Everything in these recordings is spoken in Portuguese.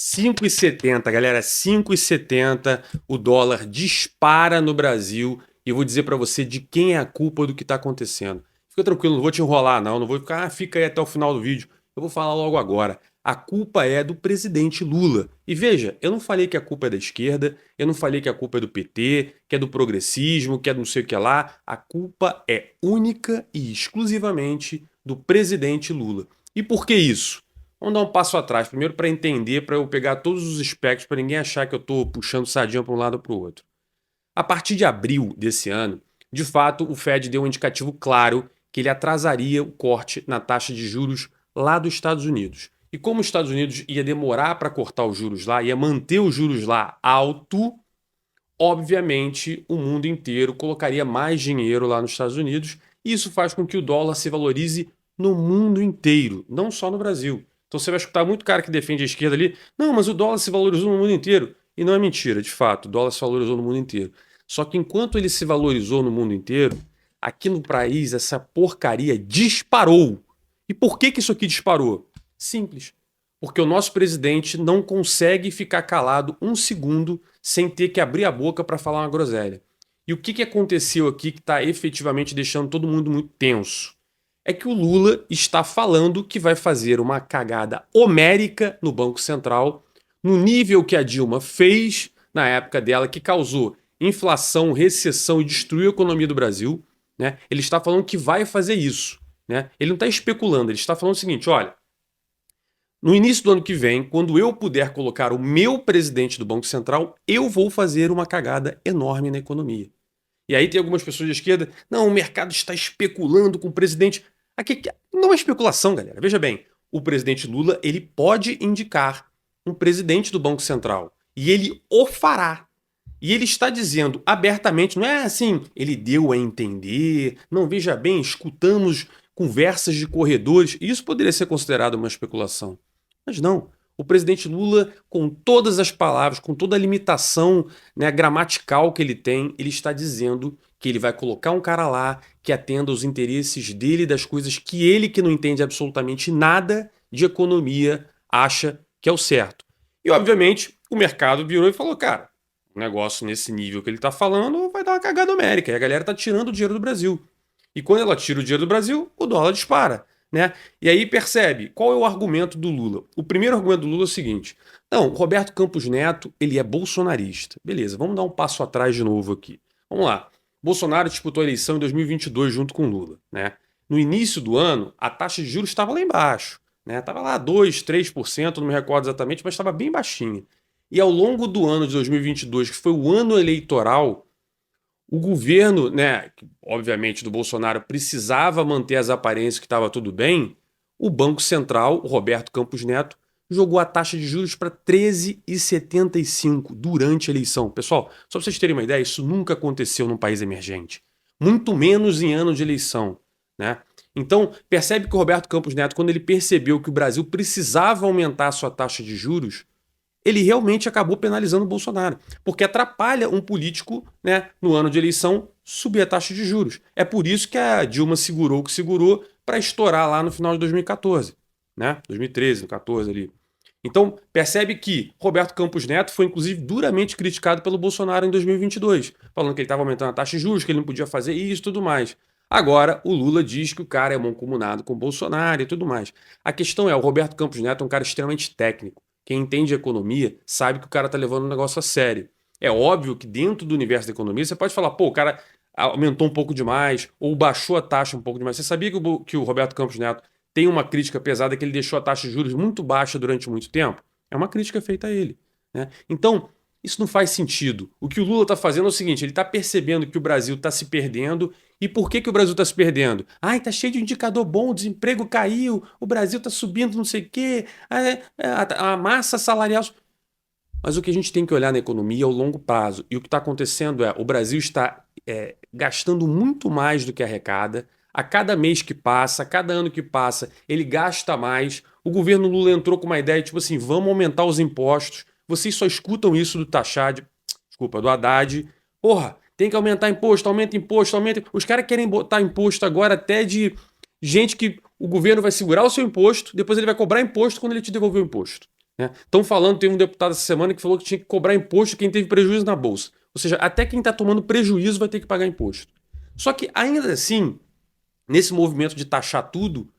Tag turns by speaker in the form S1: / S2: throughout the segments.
S1: 5,70, galera, 5,70, o dólar dispara no Brasil e eu vou dizer para você de quem é a culpa do que está acontecendo. Fica tranquilo, não vou te enrolar não vou ficar, fica aí até o final do vídeo. Eu vou falar logo agora. A culpa é do presidente Lula. E veja, eu não falei que a culpa é da esquerda, eu não falei que a culpa é do PT, que é do progressismo, que é do não sei o que lá. A culpa é única e exclusivamente do presidente Lula. E por que isso? Vamos dar um passo atrás, primeiro para entender, para eu pegar todos os espectros, para ninguém achar que eu estou puxando sardinha para um lado ou para o outro. A partir de abril desse ano, de fato, o Fed deu um indicativo claro que ele atrasaria o corte na taxa de juros lá dos Estados Unidos. E como os Estados Unidos ia demorar para cortar os juros lá, ia manter os juros lá alto, obviamente o mundo inteiro colocaria mais dinheiro lá nos Estados Unidos, e isso faz com que o dólar se valorize no mundo inteiro, não só no Brasil. Então você vai escutar muito cara que defende a esquerda ali, não, mas o dólar se valorizou no mundo inteiro. E não é mentira, de fato, o dólar se valorizou no mundo inteiro. Só que enquanto ele se valorizou no mundo inteiro, aqui no país essa porcaria disparou. E por que isso aqui disparou? Simples. Porque o nosso presidente não consegue ficar calado um segundo sem ter que abrir a boca para falar uma groselha. E o que aconteceu aqui que está efetivamente deixando todo mundo muito tenso? É que o Lula está falando que vai fazer uma cagada homérica no Banco Central, no nível que a Dilma fez na época dela, que causou inflação, recessão e destruiu a economia do Brasil. Né? Ele está falando que vai fazer isso. Né? Ele não está especulando, ele está falando o seguinte: olha, no início do ano que vem, quando eu puder colocar o meu presidente do Banco Central, eu vou fazer uma cagada enorme na economia. E aí tem algumas pessoas da esquerda, não, o mercado está especulando com o presidente. Aqui não é especulação, galera. Veja bem, o presidente Lula, ele pode indicar um presidente do Banco Central e ele o fará. E ele está dizendo abertamente, não é assim, ele deu a entender, não, veja bem, escutamos conversas de corredores, isso poderia ser considerado uma especulação. Mas não, o presidente Lula, com todas as palavras, com toda a limitação, né, gramatical que ele tem, ele está dizendo que ele vai colocar um cara lá que atenda aos interesses dele, das coisas que ele, que não entende absolutamente nada de economia, acha que é o certo. E, obviamente, o mercado virou e falou, cara, um negócio nesse nível que ele está falando vai dar uma cagada numérica. E a galera está tirando o dinheiro do Brasil. E quando ela tira o dinheiro do Brasil, o dólar dispara. Né? E aí percebe qual é o argumento do Lula. O primeiro argumento do Lula é o seguinte: não, o Roberto Campos Neto, ele é bolsonarista. Beleza, vamos dar um passo atrás de novo aqui. Vamos lá. Bolsonaro disputou a eleição em 2022 junto com Lula. Né? No início do ano, a taxa de juros estava lá embaixo. Estava lá 2, 3%, não me recordo exatamente, mas estava bem baixinha. E ao longo do ano de 2022, que foi o ano eleitoral, o governo, né, obviamente do Bolsonaro, precisava manter as aparências que estava tudo bem. O Banco Central, o Roberto Campos Neto, jogou a taxa de juros para 13,75 durante a eleição. Pessoal, só para vocês terem uma ideia, isso nunca aconteceu num país emergente. Muito menos em ano de eleição. Né? Então, percebe que o Roberto Campos Neto, quando ele percebeu que o Brasil precisava aumentar a sua taxa de juros, ele realmente acabou penalizando o Bolsonaro, porque atrapalha um político, né, no ano de eleição, subir a taxa de juros. É por isso que a Dilma segurou o que segurou para estourar lá no final de 2014, né? 2013, 2014 ali. Então, percebe que Roberto Campos Neto foi, inclusive, duramente criticado pelo Bolsonaro em 2022, falando que ele estava aumentando a taxa de juros, que ele não podia fazer isso e tudo mais. Agora, o Lula diz que o cara é mancomunado com o Bolsonaro e tudo mais. A questão é, o Roberto Campos Neto é um cara extremamente técnico. Quem entende economia sabe que o cara tá levando o negócio a sério. É óbvio que dentro do universo da economia você pode falar, pô, o cara aumentou um pouco demais ou baixou a taxa um pouco demais. Você sabia que o Roberto Campos Neto tem uma crítica pesada que ele deixou a taxa de juros muito baixa durante muito tempo? É uma crítica feita a ele. Né? Então, isso não faz sentido. O que o Lula está fazendo é o seguinte, ele está percebendo que o Brasil está se perdendo. E por que o Brasil está se perdendo? Ai, tá cheio de indicador bom, o desemprego caiu, o Brasil está subindo não sei o quê, a massa salarial... Mas o que a gente tem que olhar na economia é o longo prazo. E o que está acontecendo é, o Brasil está gastando muito mais do que arrecada. A cada mês que passa, a cada ano que passa, ele gasta mais. O governo Lula entrou com uma ideia, tipo assim, vamos aumentar os impostos. Vocês só escutam isso do Taxad, desculpa, do Haddad. Porra, tem que aumentar imposto, aumenta imposto, aumenta... Os caras querem botar imposto agora até de gente que o governo vai segurar o seu imposto, depois ele vai cobrar imposto quando ele te devolver o imposto. né? Estão falando, teve um deputado essa semana que falou que tinha que cobrar imposto quem teve prejuízo na bolsa. Ou seja, até quem está tomando prejuízo vai ter que pagar imposto. Só que ainda assim, nesse movimento de taxar tudo,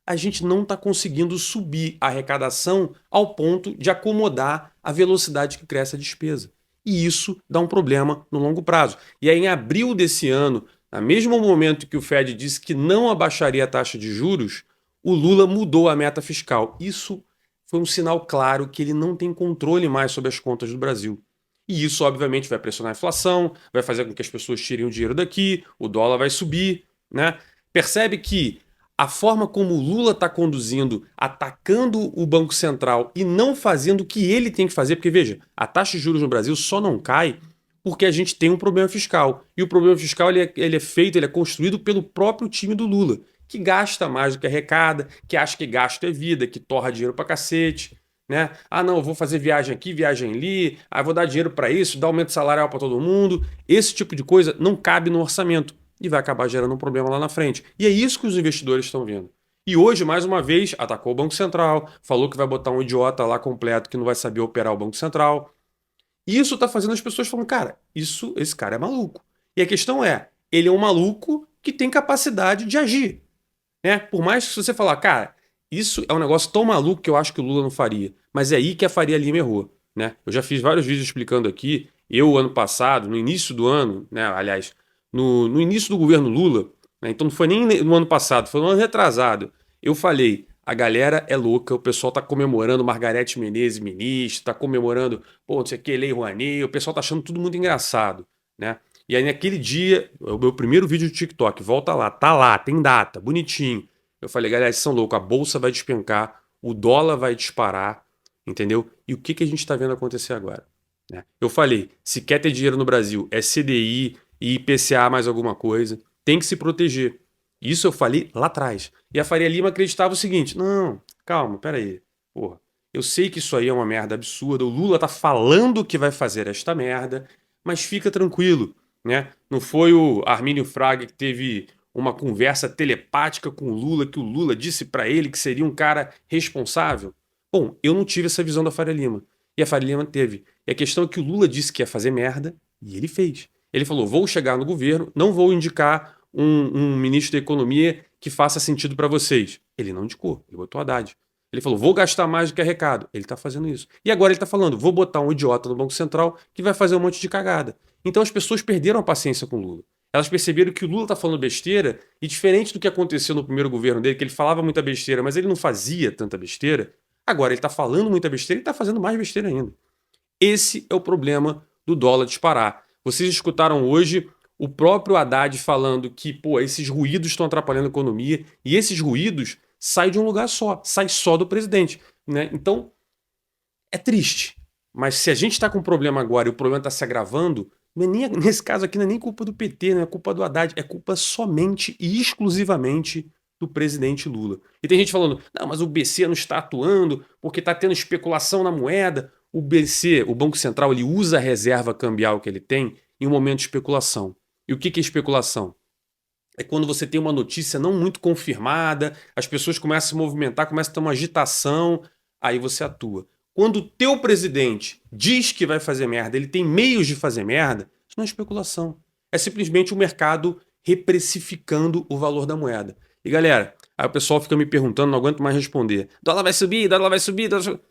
S1: a gente não está conseguindo subir a arrecadação ao ponto de acomodar a velocidade que cresce a despesa. E isso dá um problema no longo prazo. E aí, em abril desse ano, no mesmo momento que o Fed disse que não abaixaria a taxa de juros, o Lula mudou a meta fiscal. Isso foi um sinal claro que ele não tem controle mais sobre as contas do Brasil. E isso, obviamente, vai pressionar a inflação, vai fazer com que as pessoas tirem o dinheiro daqui, o dólar vai subir, né? Percebe que a forma como o Lula está conduzindo, atacando o Banco Central e não fazendo o que ele tem que fazer, porque veja, a taxa de juros no Brasil só não cai porque a gente tem um problema fiscal. E o problema fiscal ele é feito, ele é construído pelo próprio time do Lula, que gasta mais do que arrecada, que acha que gasto é vida, que torra dinheiro pra cacete, né? Ah, não, eu vou fazer viagem aqui, viagem ali, ah, vou dar dinheiro para isso, dar aumento salarial para todo mundo. Esse tipo de coisa não cabe no orçamento e vai acabar gerando um problema lá na frente. E é isso que os investidores estão vendo. E hoje, mais uma vez, atacou o Banco Central, falou que vai botar um idiota lá completo que não vai saber operar o Banco Central. E isso está fazendo as pessoas falando, cara, esse cara é maluco. E a questão é, ele é um maluco que tem capacidade de agir, né? Por mais que você falar, cara, isso é um negócio tão maluco que eu acho que o Lula não faria. Mas é aí que a Faria Lima errou, né? Eu já fiz vários vídeos explicando aqui. Eu, ano passado, no início do ano, né? Aliás, no início do governo Lula, né? Então não foi nem no ano passado, foi no ano retrasado. Eu falei, a galera é louca, o pessoal tá comemorando Margarete Menezes ministra, tá comemorando, pô, não sei o que, Lei Rouanet, o pessoal tá achando tudo muito engraçado, né? E aí naquele dia, o meu primeiro vídeo do TikTok, volta lá, tem data, bonitinho. Eu falei, galera, vocês são loucos, a bolsa vai despencar, o dólar vai disparar, entendeu? E o que a gente está vendo acontecer agora? Né? Eu falei, se quer ter dinheiro no Brasil, é CDI e IPCA mais alguma coisa, tem que se proteger. Isso eu falei lá atrás. E a Faria Lima acreditava o seguinte, não, calma, peraí, porra, eu sei que isso aí é uma merda absurda, o Lula tá falando que vai fazer esta merda, mas fica tranquilo, né? Não foi o Armínio Fraga que teve uma conversa telepática com o Lula, que o Lula disse para ele que seria um cara responsável? Bom, eu não tive essa visão da Faria Lima. E a Faria Lima teve. E a questão é que o Lula disse que ia fazer merda, e ele fez. Ele falou, vou chegar no governo, não vou indicar um ministro da economia que faça sentido para vocês. Ele não indicou, ele botou Haddad. Ele falou, vou gastar mais do que arrecado. Ele está fazendo isso. E agora ele está falando, vou botar um idiota no Banco Central que vai fazer um monte de cagada. Então as pessoas perderam a paciência com o Lula. Elas perceberam que o Lula está falando besteira e diferente do que aconteceu no primeiro governo dele, que ele falava muita besteira, mas ele não fazia tanta besteira, agora ele está falando muita besteira e está fazendo mais besteira ainda. Esse é o problema do dólar disparar. Vocês escutaram hoje o próprio Haddad falando que, pô, esses ruídos estão atrapalhando a economia e esses ruídos saem de um lugar só, sai só do presidente, né? Então, é triste. Mas se a gente está com um problema agora e o problema está se agravando, nesse caso aqui não é nem culpa do PT, não é culpa do Haddad, é culpa somente e exclusivamente do presidente Lula. E tem gente falando, não, mas o BC não está atuando porque está tendo especulação na moeda. O BC, o Banco Central, ele usa a reserva cambial que ele tem em um momento de especulação. E o que é especulação? É quando você tem uma notícia não muito confirmada, as pessoas começam a se movimentar, começa a ter uma agitação, aí você atua. Quando o teu presidente diz que vai fazer merda, ele tem meios de fazer merda, isso não é especulação. É simplesmente o mercado reprecificando o valor da moeda. E galera, aí o pessoal fica me perguntando, não aguento mais responder. Dólar vai subir, dólar vai subir, dólar vai subir.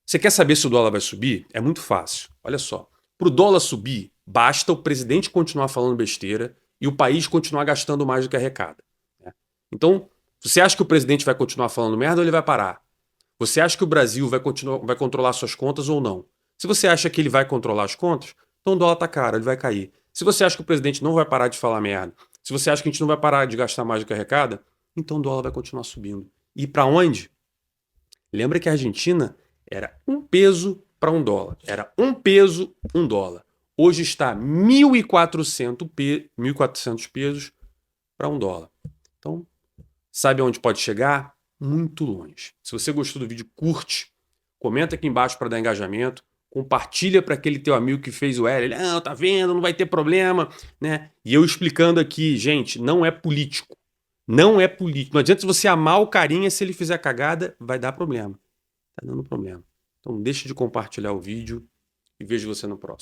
S1: Você quer saber se o dólar vai subir? É muito fácil. Olha só. Para o dólar subir, basta o presidente continuar falando besteira e o país continuar gastando mais do que arrecada. Né? Então, você acha que o presidente vai continuar falando merda ou ele vai parar? Você acha que o Brasil vai controlar suas contas ou não? Se você acha que ele vai controlar as contas, então o dólar está caro, ele vai cair. Se você acha que o presidente não vai parar de falar merda, se você acha que a gente não vai parar de gastar mais do que arrecada, então o dólar vai continuar subindo. E para onde? Lembra que a Argentina era um peso para um dólar. Era um peso, um dólar. Hoje está 1.400 pesos para um dólar. Então, sabe aonde pode chegar? Muito longe. Se você gostou do vídeo, curte, comenta aqui embaixo para dar engajamento, compartilha para aquele teu amigo que fez o L. Ele, não, tá vendo, não vai ter problema, né? E eu explicando aqui, gente, não é político. Não é político. Não adianta você amar o carinha, se ele fizer cagada, vai dar problema. Tá dando problema. Então deixe de compartilhar o vídeo e vejo você no próximo.